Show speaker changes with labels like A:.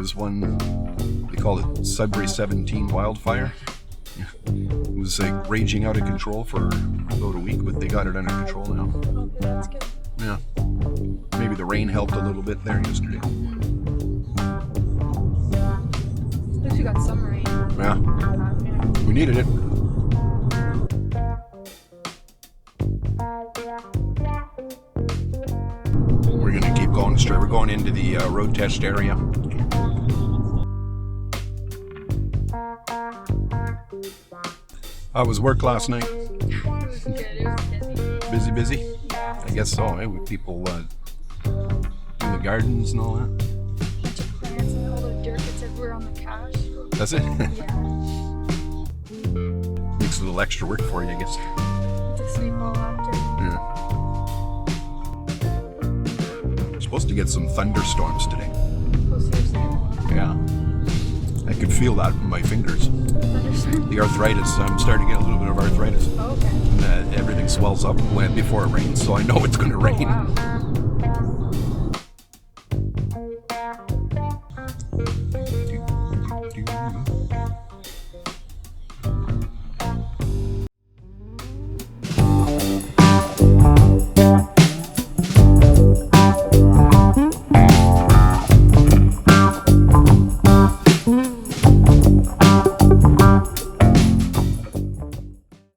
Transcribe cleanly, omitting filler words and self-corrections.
A: was one, they call it Sudbury 17 wildfire. It was like raging out of control for about a week, but they got it under control now.
B: Oh, that's good.
A: Yeah. Maybe the rain helped a little bit there yesterday.
B: At least we got some rain.
A: Yeah.
B: Yeah.
A: We needed it. We're going to keep going straight. We're going into the road test area. How was work last night?
B: It was good. It was busy.
A: Busy? I guess so, eh? With people in the gardens and all that.
B: Bunch of plants and all the dirt that's everywhere on the cache.
A: That's it?
B: Yeah.
A: Makes a little extra work for you, I guess.
B: To sleep all after.
A: Yeah. We're supposed to get some thunderstorms today.
B: Oh, seriously.
A: Yeah. I could feel that in my fingers.
B: Thunderstorm?
A: The arthritis. I'm starting to get a little bit of arthritis.
B: Oh, okay.
A: Everything swells up before it rains, so I know it's going to rain.
B: Oh, wow.